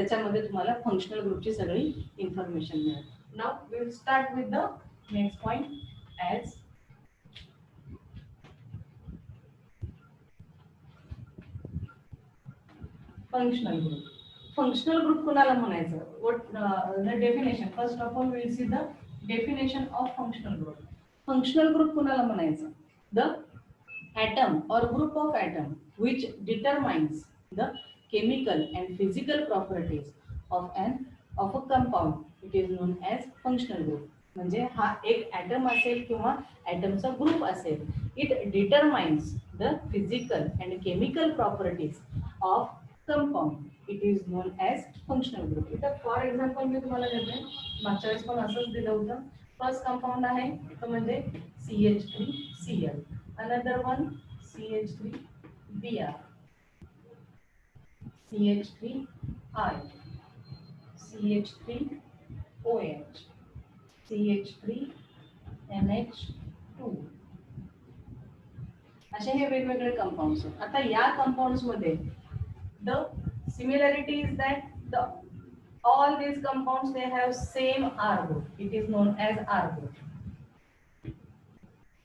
त्याच्यामध्ये तुम्हाला फंक्शनल ग्रुपची सगळी इन्फॉर्मेशन मिळेल. Now we will start with the next point as functional group. Functional group कोणाला म्हणायचं? What the definition. First of all we will see the definition of functional group. Functional group कोणाला म्हणायचं? The atom or group of atom which determines the chemical and physical properties of a compound, it is known as functional group. म्हणजे हा एक item असेल किंवा ॲटमचा group असेल, it determines the physical and chemical properties of compound, it is known as functional group. इथं for example मी तुम्हाला देते, मागच्या वेळेस पण असंच दिलं होतं. फर्स्ट कंपाऊंड आहे तो म्हणजे CH3Cl, another one CH3Br, CH3I, CH3OH, CH3NH2, असे हे वेगवेगळे कंपाऊंड्स आहेत. आता या कंपाऊंड्स मध्ये the similarity is that the all these compounds they have same R group. It is known as R group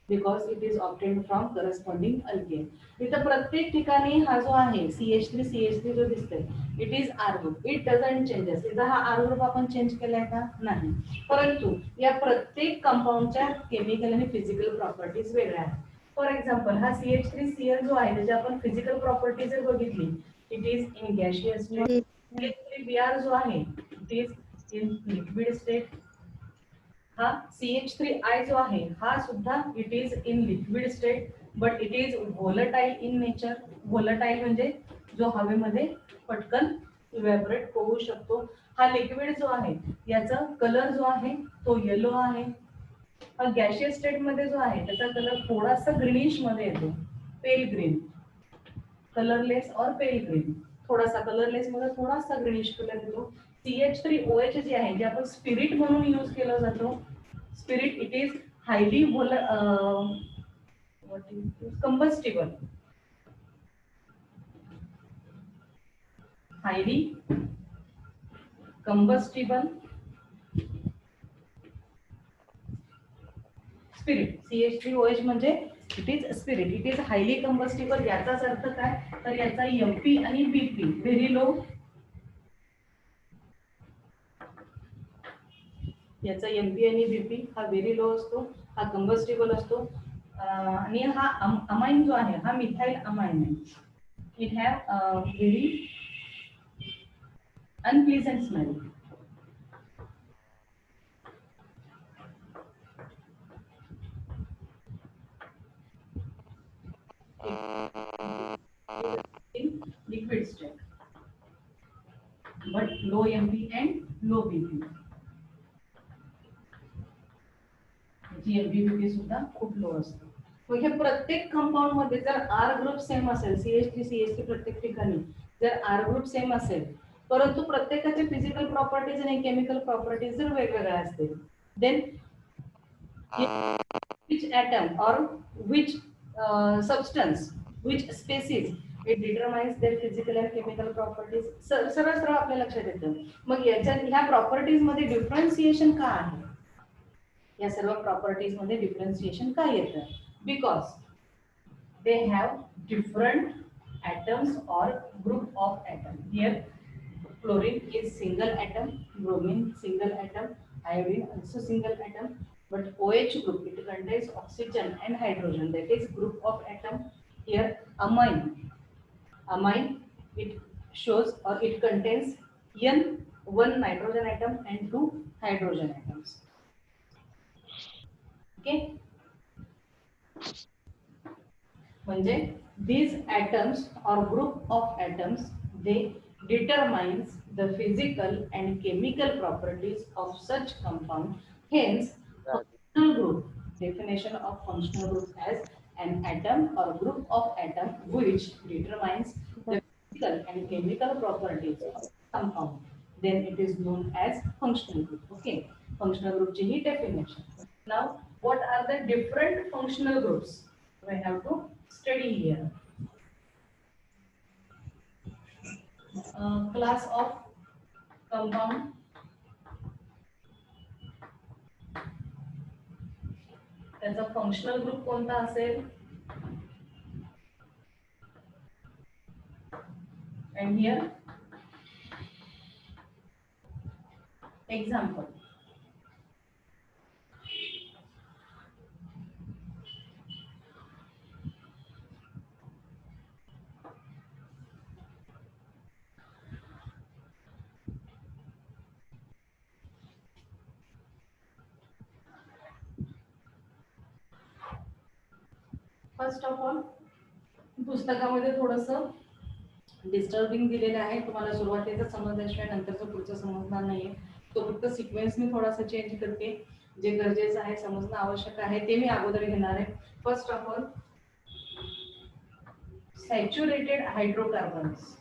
because it is obtained from corresponding alkane. इथं प्रत्येक ठिकाणी हा जो आहे CH3 जो दिसतोय, it is R group. It doesn't changes. इथं हा R group आपण चेंज केलाय का? नाही. परंतु या प्रत्येक कंपाऊंडच्या केमिकल आणि फिजिकल प्रॉपर्टीज वेगळ्या आहेत. फॉर एक्झाम्पल हा CH3Cl जो आहे त्याची आपण फिजिकल प्रॉपर्टी जर बघितली, it is in gaseous state. CH3Br जो आहे it is in liquid state. हा CH3I जो आहे हा सुद्धा it is in liquid state but it is volatile in nature. Volatile म्हणजे जो हवेमध्ये पटकन इव्हॅपोरेट होऊ शकतो. हा लिक्विड जो आहे याचा कलर जो आहे तो येलो आहे. हा गॅशियस स्टेट मध्ये जो आहे त्याचा कलर थोडासा ग्रीनिश मध्ये येतो, पेल ग्रीन, कलरलेस और पेल ग्रीन. थोडासा कलरलेस मध्ये थोडासा ग्रीनिश कलर येतो. CH3OH जे आहे जे आपण स्पिरिट म्हणून यूज केलं जातो, spirit it is highly combustible, highly combustible spirit. CH3OH म्हणजे it is spirit, it is highly combustible. याचाच अर्थ काय, तर याचा MP आणि BP व्हेरी लो, याचा MP आणि BP हा व्हेरी लो असतो, हा कंबस्टिबल असतो. आणि हा अमाइन जो आहे हा मिथाइल अमाइन आहे. It have very unpleasant smell. in liquid state but low MP and low BP. याची MP BP सुद्धा खूप लो असते. मग हे प्रत्येक कंपाऊंड मध्ये जर R ग्रुप सेम असेल, CH3 प्रत्येक ठिकाणी जर R ग्रुप सेम असेल, परंतु प्रत्येकाचे फिजिकल प्रॉपर्टीज आणि केमिकल प्रॉपर्टीज जर वेगवेगळ्या असतील, then which atom or which substance, which species, it determines their physical and chemical properties. सरळ सरळ आपल्या लक्षात येतं. मग ह्या प्रॉपर्टीज मध्ये डिफरन्सिएशन का आहे? या सर्व प्रॉपर्टीज मध्ये डिफरन्सिएशन का येतं? Because they have different atoms or group of atom. Here chlorine is single atom, bromine single atom, iodine also single atom, but OH group it contains oxygen and hydrogen, that is group of atom. Here amine it shows or it contains N, one nitrogen atom and two hydrogen atoms. Okay, म्हणजे these atoms or group of atoms they determines the physical and chemical properties of such compound. Hence functional group, definition of functional group as an atom or group of atom which determines the physical and chemical properties of compound, then it is known as functional group. Okay, functional group ची ही definition. Now what are the different functional groups we have to study here? Class of compound त्याचा functional group कोणता असेल and here example. First of all पुस्तकामध्ये थोडंसं disturbing दिलेलं आहे, तुम्हाला सुरुवातीचं समजल्याशिवाय नंतरचं पुढचं समजणार नाहीये. तो फक्त सिक्वेन्स मी थोडासा चेंज करते, जे गरजेचं आहे समजणं आवश्यक आहे ते मी अगोदर घेणार आहे. First of all saturated hydrocarbons.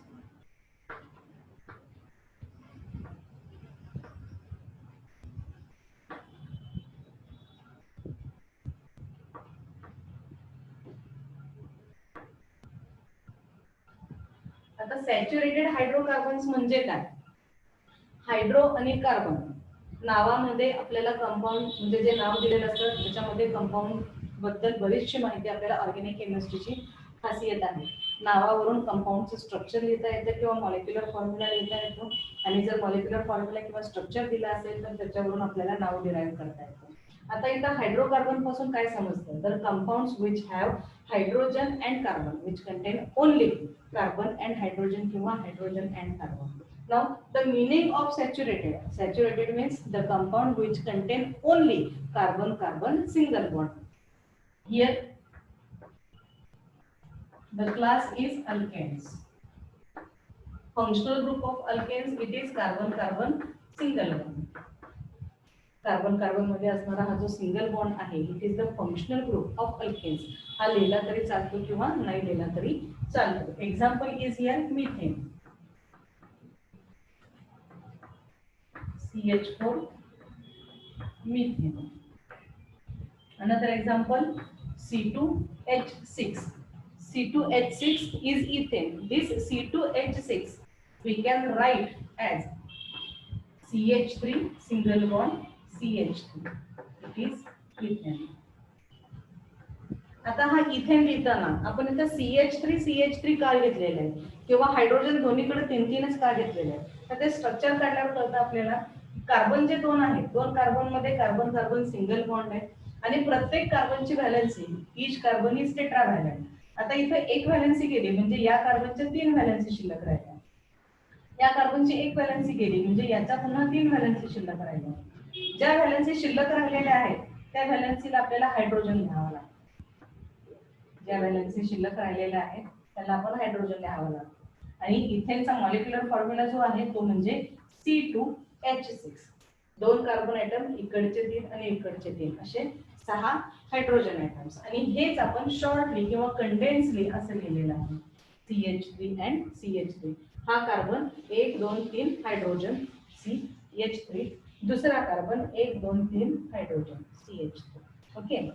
आता सॅच्युरेटेड हायड्रोकार्बन्स म्हणजे काय? हायड्रो आणि कार्बन नावामध्ये आपल्याला कंपाऊंड म्हणजे जे नाव दिलेलं असतं त्याच्यामध्ये कंपाऊंड बद्दल बरीचशी माहिती आपल्याला ऑर्गॅनिक केमिस्ट्रीची खासियत आहे. नावावरून कंपाऊंडचं स्ट्रक्चर लिहिता येतं किंवा मॉलिक्युलर फॉर्म्युला लिहिता येतो, आणि जर मॉलिक्युलर फॉर्म्युला किंवा स्ट्रक्चर दिला असेल तर त्याच्यावरून आपल्याला नाव डिराईव्ह करता येतं. आता इथं हायड्रोकार्बन पासून काय समजतं तर compounds which have hydrogen and carbon which contain only carbon and hydrogen किंवा hydrogen and carbon. Now the meaning of saturated means the compound which contain only carbon carbon single bond. Here the class is alkanes. Functional group of alkanes it is carbon carbon single bond. Carbon carbon मध्ये असणारा हा जो single bond आहे it is the functional group of alkanes. हा लिहिला तरी चालतो किंवा नाही लिहिला तरी चालतो. Example is here methane CH4 methane. Another example C2H6. C2H6 is ethane. This C2H6 we can write as CH3 single bond CH3. It is ethane. आता हा इथेन लिहिताना आपण इथं CH3 का घेतलेलं आहे किंवा हायड्रोजन दोन्हीकडे तीन तीनच का घेतलेले आहे तर ते स्ट्रक्चर काढल्यावर कळतं आपल्याला. कार्बन जे दोन आहेत दोन कार्बन मध्ये कार्बन कार्बन सिंगल बॉन्ड आहे आणि प्रत्येक कार्बनची व्हॅलेन्सी ईच कार्बन इज टेट्राव्हॅलेंट. आता इथे एक व्हॅलेन्सी गेली म्हणजे या कार्बनच्या तीन व्हॅलेन्सी शिल्लक राहिल्या, या कार्बनची एक व्हॅलेन्सी गेली म्हणजे याचा पुन्हा तीन व्हॅलेन्सी शिल्लक राहिल्या. ज्या व्हॅलेन्सी शिल्लक राहिलेल्या आहेत त्या व्हॅलेन्सीला आपल्याला हायड्रोजन घ्यावा लागतो. ज्या व्हॅलेन्सी शिल्लक राहिलेल्या आहेत त्याला आपण हायड्रोजन लिहावं लागतं. आणि इथेनचा मॉलिक्युलर फॉर्म्युला जो आहे तो म्हणजे C2H6. दोन कार्बन ॲटम इकडचे तीन आणि इकडचे तीन असे 6 हायड्रोजन ॲटम्स. आणि हेच आपण शॉर्टली किंवा कंडेन्सली असं लिहिलेलं आहे CH3 अँड CH3. हा कार्बन 1 2 3 हायड्रोजन CH3, दुसरा carbon 1 2 3 hydrogen CH3. Okay.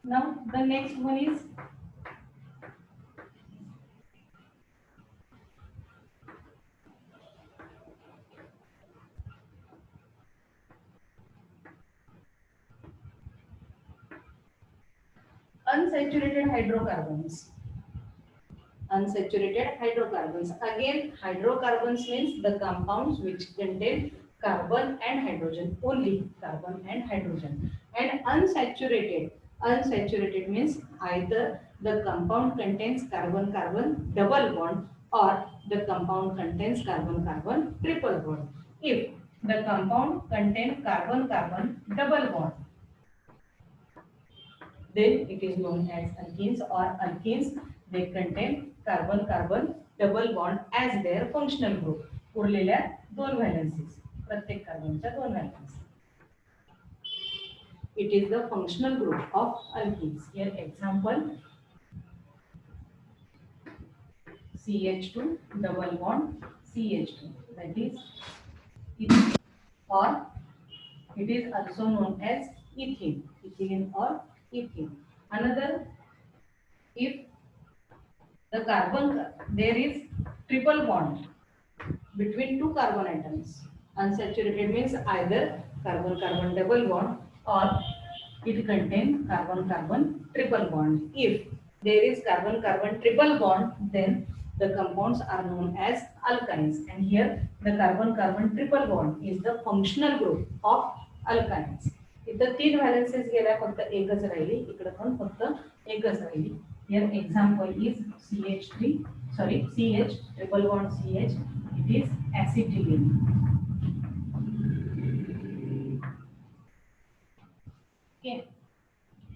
Now the next one is unsaturated hydrocarbons. Unsaturated hydrocarbons. Again, hydrocarbons means the compounds which contain carbon and hydrogen, only carbon and hydrogen. And unsaturated means either the compound contains carbon carbon double bond or the compound contains carbon carbon triple bond. If the compound contains carbon carbon double bond, then it is known as alkenes, or alkenes they contain carbon carbon double bond as their functional group. उरलेल्या दोन व्हॅलेन्सीज प्रत्येक कार्बनच्या दोन valency. It is the functional group of alkenes. Here example CH2 double bond CH2, that is ethene, or it is also known as ethene or ethene. Another, if the carbon, there is triple bond between two carbon atoms. Unsaturated means either carbon-carbon double bond or it contains carbon-carbon triple bond. If there is carbon-carbon triple bond, then the compounds are known as alkynes. And here the carbon-carbon triple bond is the functional group of alkynes. इथं तीन व्हॅलेन्सीज गेल्या, फक्त एकच राहिली. इकडे पण फक्त एकच राहिली. Here example is CH3, sorry, CH, triple bond CH, it is acetylene. Okay,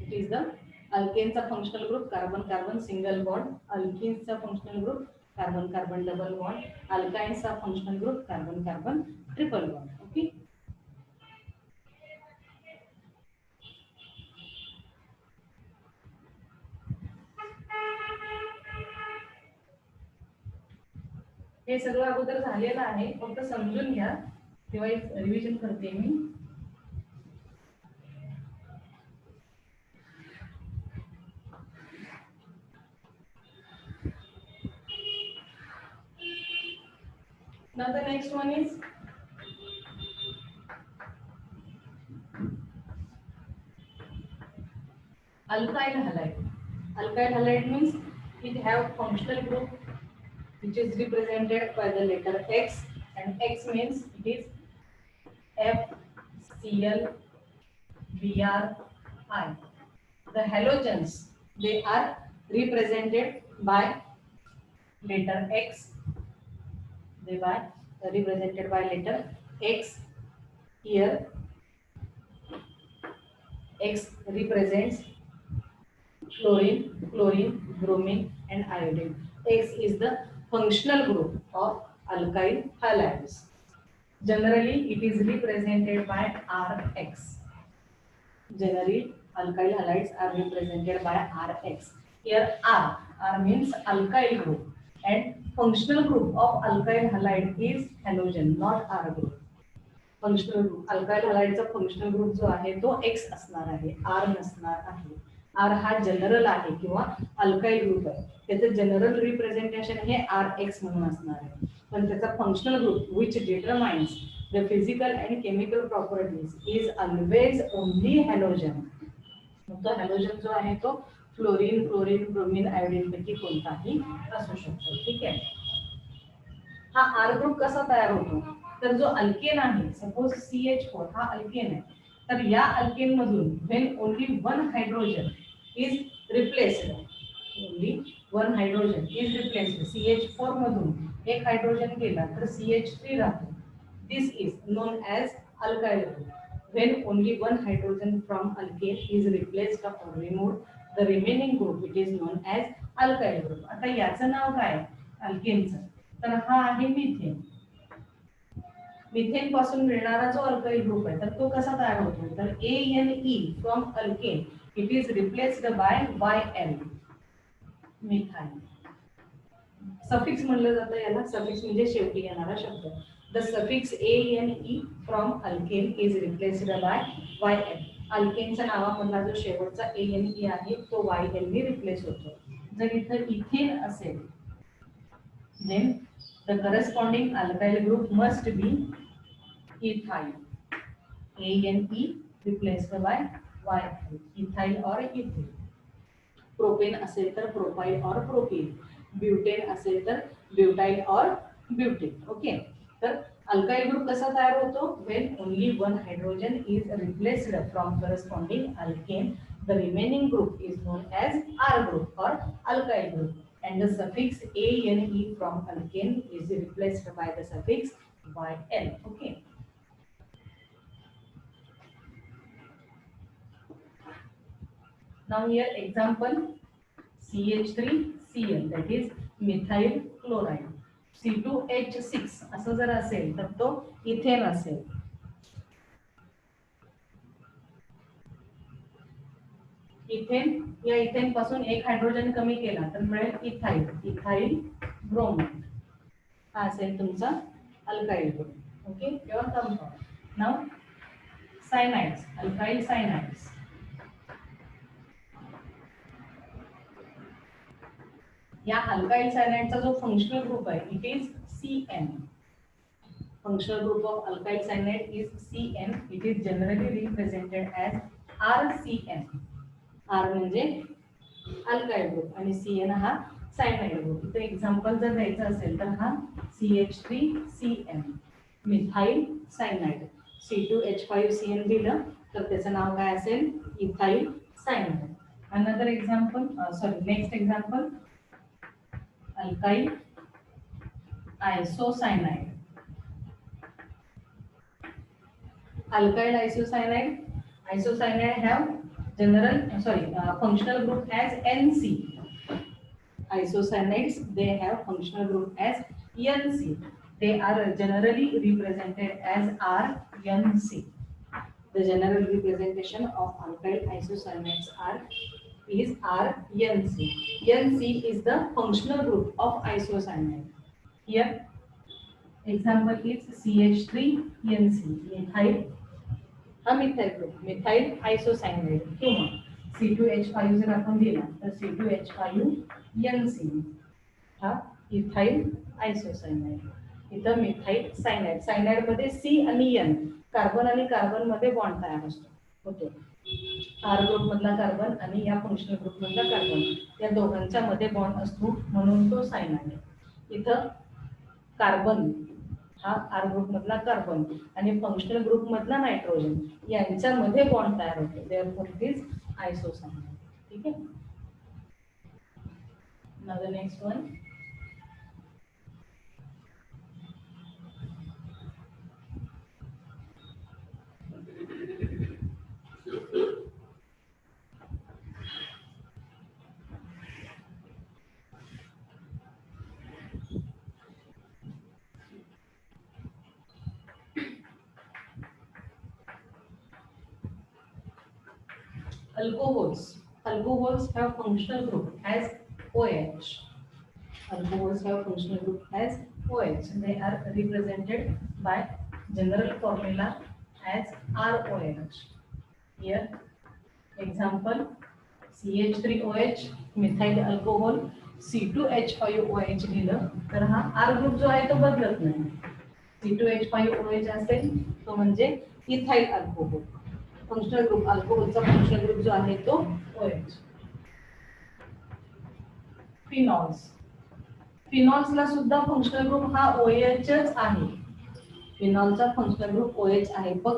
it is the alkanes functional group, carbon carbon single bond. Alkenes functional group, carbon carbon double bond. Alkynes functional group, carbon carbon triple bond. Okay. हे सगळं अगोदर झालेलं आहे, फक्त समजून घ्या, तेव्हा एक रिव्हिजन करते मी. Now the next one is alkyl halide. Alkyl halide means it have functional group which is represented by the letter X, and X means it is FCl Br(I). The halogens, they are represented by letter X. They are represented by letter X. Here X represents fluorine, chlorine, bromine and iodine. X is the functional group of alkyl halides. Generally it is represented by Rx. Generally alkyl halides are represented by Rx. Here R means alkyl group, and functional group of alkyl halide is halogen, not R group. Functional group alkyl हलाइडचा functional group जो आहे तो X असणार आहे, R नसणार आहे. R हा general आहे किंवा अल्काइल ग्रुप आहे, त्याचं जनरल रिप्रेझेंटेशन हे RX म्हणून असणार आहे. पण त्याचा functional group which determines the physical and chemical properties is always only halogen. तो हॅलोजन जो आहे तो फ्लोरीन, क्लोरीन, ब्रोमीन, आयोडीन पैकी कोणताही असू शकतो. ठीक आहे. हा R ग्रुप कसा तयार होतो, तर जो अल्केन आहे, सपोज CH4 हा अल्केन आहे, तर या अल्केन मधून when only one hydrogen is replaced, only one hydrogen is replaced, CH4 मधून एक हायड्रोजन गेला तर CH3 राहतो. This is known as alkyl group. When only one hydrogen from alkane is replaced or removed, the remaining group it is known as alkyl group. आता याचं नाव काय अल्केनचं, तर हा आहे मिथेन. मिथेन पासून मिळणारा जो अल्काइल ग्रुप आहे तर तो कसा तयार होतो, तर ANE from alkane it is replaced by YL, methyl. Suffix म्हणलं जातं याला, सफिक्स म्हणजे शेवटी येणारा शब्द. The suffix ANE from alkane is replaced by YL. अल्केनच्या नावामधला जो शेवटचा ANE आहे तो YL ने रिप्लेस होतो. जर इथं इथेन असेल then the corresponding alkyl group must be ethyl. ANE replaced by YL, ethyl or ethyl. Propane असेल तर प्रोपाइल और प्रोपीन, ब्यूटेन असेल तर ब्यूटाइल और ब्यूटेन. ओके. तर अल्काइल ग्रुप कसा तयार होतो, when only one hydrogen is replaced from corresponding alkane, the remaining group is known as R group or alkyl group, and the suffix ANE from alkane is replaced by the suffix YL. Okay. Now here example CH3Cl, that is methyl chloride. C2H6 असं जर असेल तर तो ethane असेल. Ethane या ethane पासून एक hydrogen कमी केला तर मिळेल इथाइल, इथाइल ब्रोमाइड. हा असेल तुमचा अल्काइल ग्रुप. ओके, किंवा compound. Now cyanides, alkyl cyanides. या अल्काइल सायनाइडचा जो फंक्शनल ग्रुप आहे it is CN. Functional group of alkyl cyanide is CN. It is generally represented as RCN. R म्हणजे alkyl group आणि CN हा cyanide group. इथे example जर द्यायचं असेल तर हा CH3CN मिथाइल सायनाइड. C2H5CN दिलं तर त्याचं नाव काय असेल ethyl cyanide. Another example next example alkyl isocyanide. Alkyl isocyanide have functional group as NC. Isocyanides they have functional group as NC. They are generally represented as RNC. The general representation of alkyl isocyanide is RNC. NC is the functional group of isocyanide. Here example is CH3NC methyl methyl group methyl isocyanide किंवा C2H5 जर आपण दिला तर C2H5NC हा ethyl आयसोसायनाइड. इथं methyl cyanide. Cyanide मध्ये C आणि N carbon आणि कार्बन मध्ये बॉन्ड तयार होतो. R ग्रुप मधला कार्बन आणि या फंक्शनल ग्रुप मधला कार्बन या दोघांच्या मध्ये बॉन्ड असतो म्हणून तो सायनाइड. इथं कार्बन हा आर ग्रुप मधला कार्बन आणि फंक्शनल ग्रुप मधला नायट्रोजन यांच्यामध्ये बॉन्ड तयार होतो. Therefore it is isocyanide. ठीक आहे. Now the next one alcohols. Alcohols have functional group as OH. Alcohols have functional group as OH. They are represented by general formula as ROH. Here example CH3OH methyl alcohol. C2H5OH दिलं तर हा R group जो आहे तो बदलत नाही. C2H5OH असेल तो म्हणजे इथाइल अल्कोहोल. फंक्शनल ग्रुप अल्कोहोलचा फंक्शनल ग्रुप जो आहे तो OH. फिनॉल्स. फिनॉल्सला सुद्धा फंक्शनल ग्रुप हा OHच आहे. फिनॉलचा फंक्शनल ग्रुप OH आहे. बघ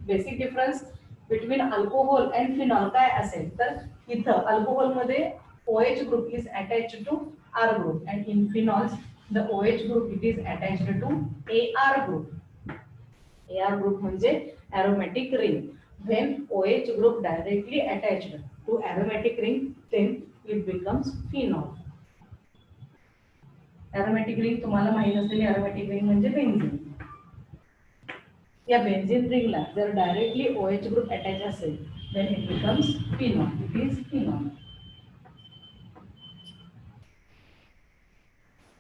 basic difference between alcohol and phenol काय असेल तर इथं अल्कोहोल मध्ये OH group is attached to R group and in phenols the OH group it is attached to AR group. AR group म्हणजे aromatic ring. When OH group directly attached to aromatic ring then it becomes phenol. Aromatic ring तुम्हाला माहित असलेली aromatic ring म्हणजे benzene. या benzene रिंगला जर directly OH group attach असेल then it becomes phenol. It is phenol.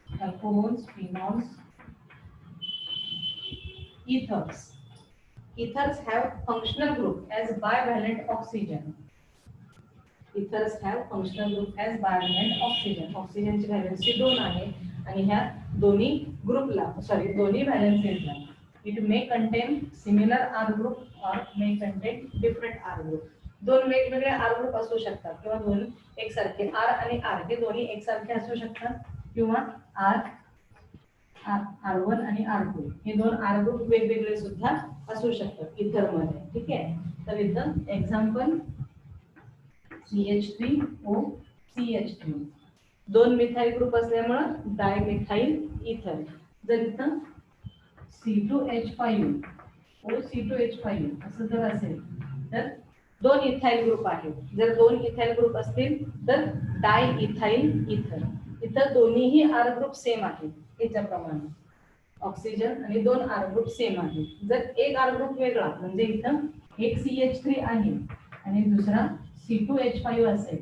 Alcohols, phenols, ethers. Ethers have functional group as bivalent oxygen. Ethers have functional group as bivalent oxygen. Oxygen ची valency 2 आहे आणि ह्या दोन्ही व्हॅलेन्सीजला it may contain similar R group or may contain different R group. दोन वेगवेगळे R group असू शकतात किंवा दोन एकसारखे R आणि R हे दोन्ही एकसारखे असू शकतात किंवा R1 आणि R2 हे दोन R ग्रुप वेगवेगळे सुद्धा असू शकतात इथर मध्ये. ठीक आहे. तर इथं एक्झाम्पल CH3O CH3 दोन मिथाइल ग्रुप असल्यामुळे डायमिथाइल इथर. जर इथं C2H5O C2H5 असं जर असेल तर दोन इथाइल ग्रुप आहेत. जर दोन इथाइल ग्रुप असतील तर डाय इथाइल इथर. इथं दोन्हीही R ग्रुप सेम आहेत. याच्याप्रमाणे ऑक्सिजन आणि दोन R ग्रुप सेम आहेत. जर एक R ग्रुप वेगळा म्हणजे इथं एक CH3 आहे आणि दुसरा C2H5 असेल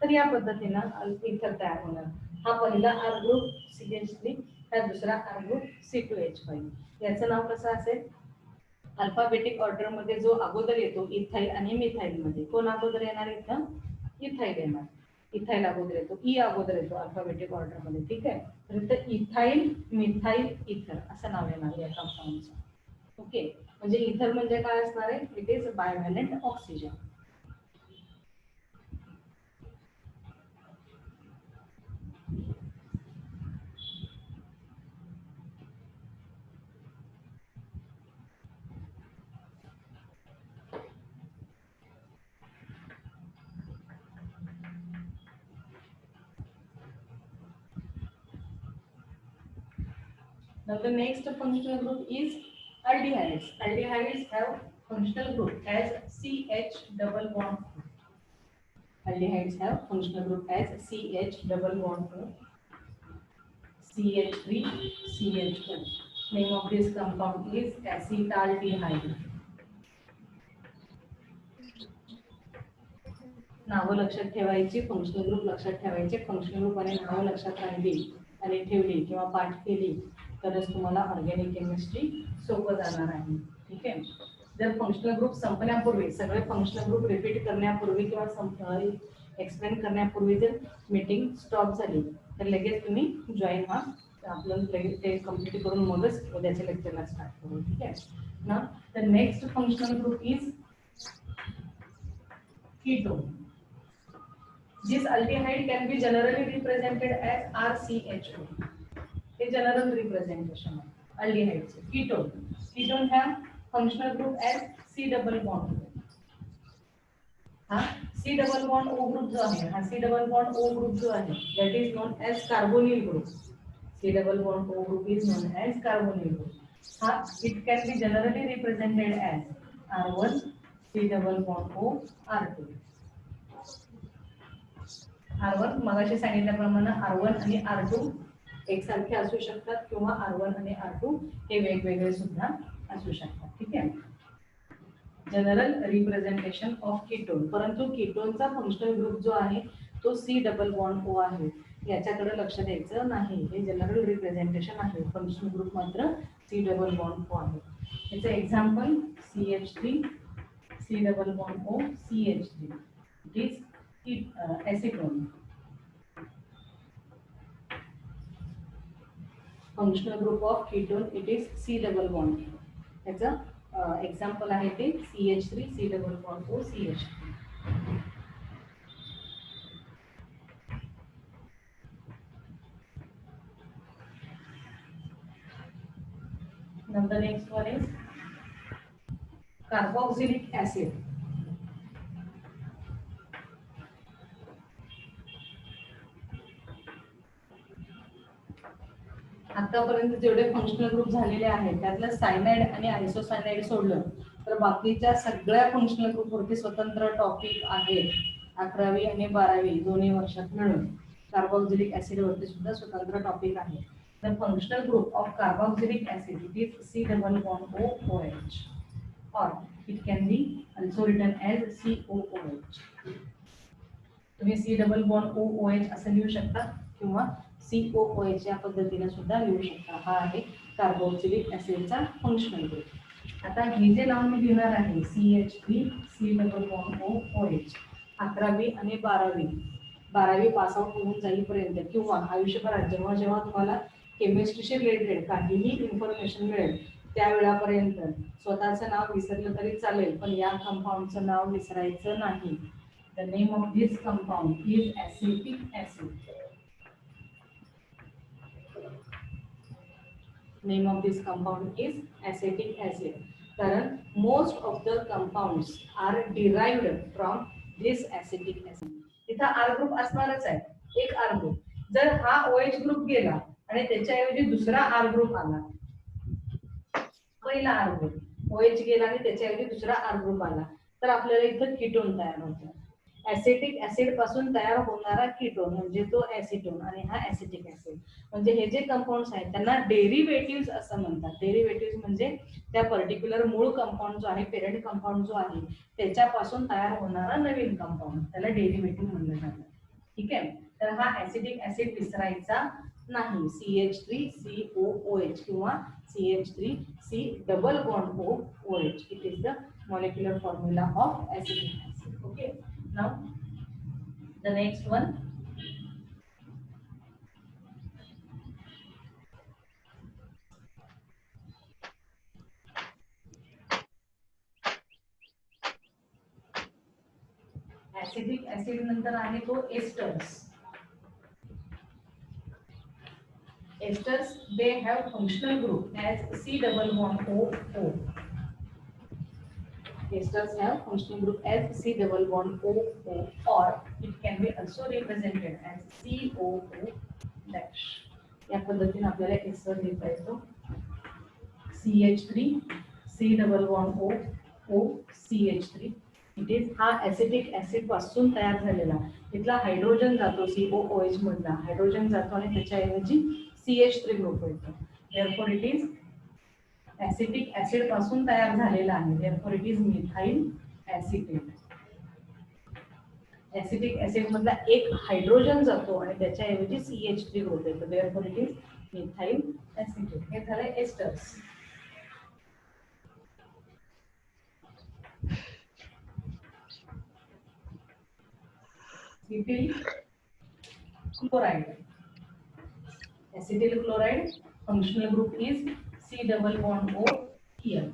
तर या पद्धतीनं इथर तयार होणार. हा पहिला R ग्रुप CH3 हा दुसरा R ग्रुप C2H5. याचं नाव कसं असेल अल्फाबेटिक ऑर्डर मध्ये जो अगोदर येतो इथाइल आणि मिथाइल मध्ये कोण अगोदर येणार इथं इथाइल येणार. इथाईल अगोदर येतो, ई अगोदर येतो अल्फाबेटिक ऑर्डर मध्ये. ठीक आहे, तर इथं इथाईल, मिथाईल, इथर असं नाव येणार या कंपाऊंडचं. ओके, म्हणजे इथर म्हणजे काय असणार आहे, it is bivalent oxygen. Now the next functional group is aldehydes. Aldehydes have functional group as CH double bond. Aldehydes have functional group as CH double bond CH3 CH2. Name of this compound is acetaldehyde. नाव लक्षात ठेवायची, functional group लक्षात ठेवायचे. Functional group आणि नाव लक्षात राहिली आणि ठेवली किंवा पाठ केली तरच तुम्हाला ऑर्गॅनिक केमिस्ट्री सोपं जाणार आहे. ठीक आहे, जर फंक्शनल ग्रुप संपण्यापूर्वी, सगळे फंक्शनल ग्रुप रिपीट करण्यापूर्वी किंवा एक्सप्लेन करण्यापूर्वी जर मीटिंग स्टॉप झाली तर लगेच तुम्ही जॉईन व्हा. आपलं लगेच ते कम्प्लीट करून मगच उद्याच्या लेक्चरला स्टार्ट करू. ठीक आहे ना. The next functional group is ketone. This aldehyde can be generally represented as RCHO. A general representation of aldehydes. Ketone. Ketone have functional group as C double bond. हाँ, C double bond O group जो आहे, हाँ C double bond O group जो आहे, that is known as carbonyl group. C double bond O group is known as carbonyl group. हाँ, it can be generally represented as R1 C double bond O R2. R1 मगाशी सांगितल्याप्रमाणे R1 आणि R2 एकसारखे असू शकतात किंवा R1 आणि R2 हे वेगवेगळे सुद्धा असू शकतात. ठीक आहे, जनरल रिप्रेझेंटेशन ऑफ कीटोन. परंतु कीटोनचा फंक्शनल ग्रुप जो आहे तो C डबल बॉन्ड O आहे, याच्याकडे लक्ष द्यायचं नाही. हे जनरल रिप्रेझेंटेशन आहे, फंक्शनल ग्रुप मात्र C डबल बॉन्ड O आहे. याचं example CH3 C double bond O CH3. It is acetone. Functional group of ketone, it is C double bond. याचा एक्झाम्पल आहे ते CH3 C double bond O CH3. Now the next one is carboxylic acid. आतापर्यंत जेवढे functional group झालेले आहेत त्यातलं cyanide आणि आयसोसायनाइड सोडलं तर बाकीच्या सगळ्या फंक्शनल ग्रुपवरती स्वतंत्र टॉपिक आहेत. 11वी आणि 12वी दोन्ही वर्षात मिळून कार्बोक्सिलिक ऍसिड वरती सुद्धा स्वतंत्र टॉपिक आहे. The functional group of carboxylic acid it is C double bond O OH or it can be also written as COOH. तुम्ही C double bond O OH असं लिहू शकता किंवा COOH या पद्धतीने सुद्धा लिहू शकता. हा आहे कार्बोक्सिलिक ऍसिडचा फंक्शनल ग्रुप. आता हे जे नाव मी लिहिणार आहे CH3 C double bond O OH 11वी आणि 12वी पास आउट होऊन जाईपर्यंत किंवा आयुष्यभरात जेव्हा जेव्हा तुम्हाला केमिस्ट्रीशी रिलेटेड काहीही इन्फॉर्मेशन मिळेल त्यावेळापर्यंत स्वतःचं नाव विसरलं तरी चालेल, पण या कंपाऊंडचं नाव विसरायचं नाही. The name of this compound is acetic acid. Name of this compound is acetic acid. कारण most of the compounds are derived from this acetic acid. इथं R ग्रुप असणारच आहे, एक R ग्रुप. जर हा OH ग्रुप गेला आणि त्याच्याऐवजी दुसरा R ग्रुप आला, पहिला R ग्रुप OH गेला आणि त्याच्याऐवजी दुसरा R ग्रुप आला तर आपल्याला इथं कीटोन तयार होतं. ऍसिटिक ऍसिड पासून तयार होणारा कीटोन म्हणजे तो ऍसिटोन आणि हा ऍसिटिक ऍसिड. म्हणजे हे जे कंपाऊंड्स आहेत त्यांना डेरिव्हेटिव्ह असं म्हणतात. डेरिव्हेटिव्ह म्हणजे त्या पर्टिक्युलर मूळ कंपाऊंड जो आहे, पेरेंट कंपाऊंड जो आहे त्याच्यापासून तयार होणारा नवीन कंपाऊंड, त्याला डेरिव्हेटिव्ह म्हणलं जातं. ठीक आहे, तर हा ऍसिटिक ऍसिड विसरायचा नाही. CH3 COOH किंवा CH3 C double bond O OH. It is the molecular formula of acetic acid. Okay, now The next one, acidic acid नंतर आहे तो asters. Esters, they have functional group as C double bond O O. Esters have functional group as C double bond O O, or it can be also represented as COO dash. या पद्धतीने आपल्याला ester लिहिता येतो. CH3 C double bond O O CH3. It is हा acetic acid पासून तयार झालेला इथला हायड्रोजन जातो COOH मधला हायड्रोजन जातो आणि त्याच्याऐवजी CH3 ग्रुप येतो. Therefore it is acetic acid पासून तयार झालेला आहे. Therefore it is methyl acetate. Acetic acid मधला एक हायड्रोजन जातो आणि त्याच्याऐवजी CH3 ग्रुप येतो. Therefore it is methyl acetate. हे झाले asters. Acetyl chloride. Acetyl chloride functional group is C double bond O here.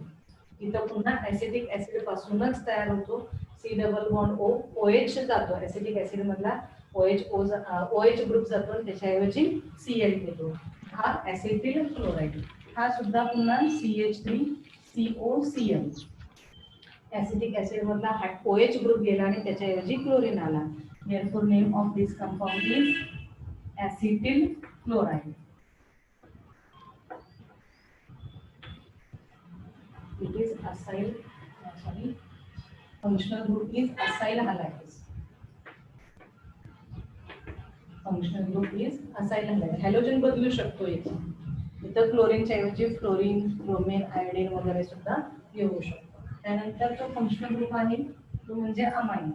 इथं पुन्हा ऍसिटिक ऍसिड पासूनच तयार होतो. C double bond O OH जातो ऍसिटिक ऍसिड मधला OH ग्रुप जातो आणि त्याच्याऐवजी Cl येतो. हा ऍसिटिल क्लोराइड. हा सुद्धा पुन्हा CH3COCl. ऍसिटिक ऍसिड मधला OH ग्रुप गेला आणि त्याच्याऐवजी क्लोरीन आला. Therefore, name of this compound is acetyl chloride. It is acyl. Sorry, functional group is acyl halides. Functional group is acyl halide. Halogen बदलू शकतो इथं क्लोरीनच्या ऐवजी फ्लोरीन, ब्रोमीन, आयोडीन वगैरे सुद्धा येऊ शकतो. त्यानंतर जो फंक्शनल ग्रुप आहे तो म्हणजे अमाइन.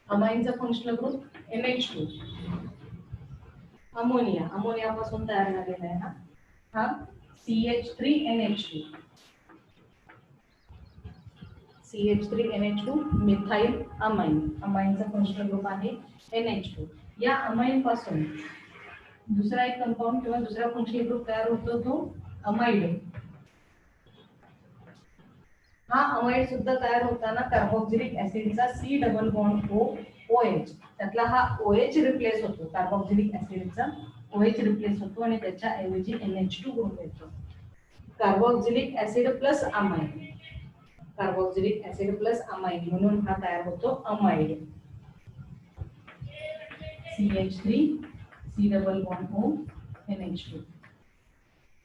अमाइनचा फंक्शनल ग्रुप NH2. अमोनिया अमोनियापासून तयार झालेला आहे हा CH3NH2. CH3NH2 methyl amine. अमाइनचा फंक्शनल ग्रुप आहे NH2. या अमाइन पासून दुसरा एक कंपाऊंड किंवा दुसरा फंक्शनल ग्रुप तयार होतो तो अमाइड. हा अमाइड सुद्धा तयार होताना कार्बोक्सिलिक ऍसिडचा C डबल बॉन्ड OH त्यातला हा OH रिप्लेस होतो. कार्बोक्सिलिक ऍसिडचा OH रिप्लेस होतो आणि त्याच्या ऐवजी NH2 ग्रुप येतो. Carboxylic acid plus amine. Carboxylic acid plus amine म्हणून हा तयार होतो amide. CH3 C double bond O NH2.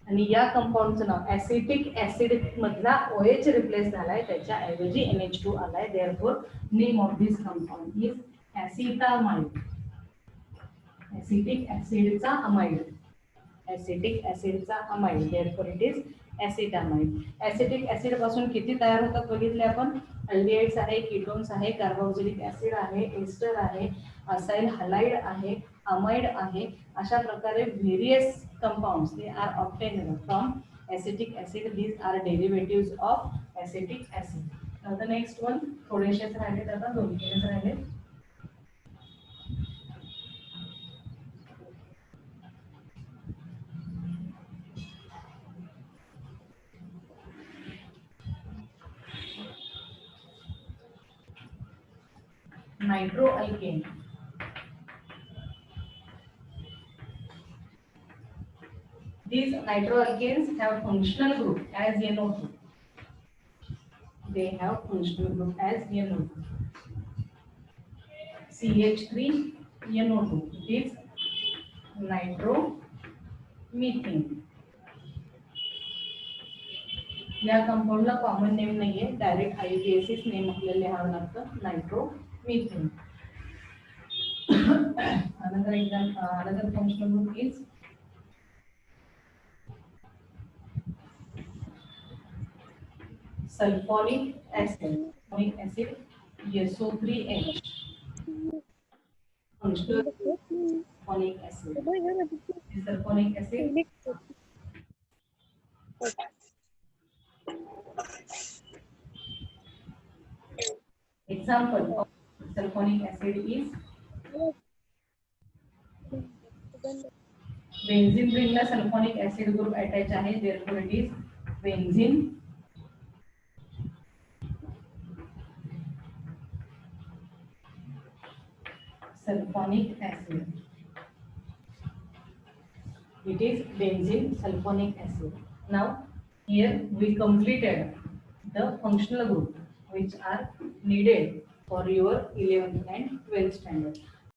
आणि या कंपाऊंडचं नाव ऍसिटिक ऍसिड मधला OH रिप्लेस झालाय त्याच्या ऐवजी NH2 आलाय. Therefore name of this compound is acetamide. Acetic ऍसिडचा अमाइड. ऍसिटिक ऍसिडचा amide. Therefore it is acetamide. Acetic acid पासून किती तयार होतात बघितले आपण. अल्डिहाइड्स आहे, कीटोन्स आहे, कार्बोक्सिलिक ऍसिड आहे, एस्टर आहे, असाइल हलाइड आहे, अमाइड आहे. अशा प्रकारे various compounds they are obtained from acetic acid. These are derivatives of acetic acid. Now the next one थोडेसेच राहिले आता 2-3 राहिले. Nitroalkane. These nitroalkanes have functional group as NO2. They have functional group as NO2. CH3 NO2. It is nitromethane. या कंपाऊंडला common name नाहीये. Direct IUPAC's name आपल्याला लिहावं लागतं. नायट्रोमीथेन. another functional group is sulfonic acid. Sulfonic acid SO3H. Functional sulfonic acid. Sulfonic acid. Example of sulfonic acid is benzene ring ला sulfonic acid group attach आहे, therefore it is benzene sulfonic acid. It is benzene sulfonic acid. Now here we completed the functional group which are needed for your 11th and 12th standard.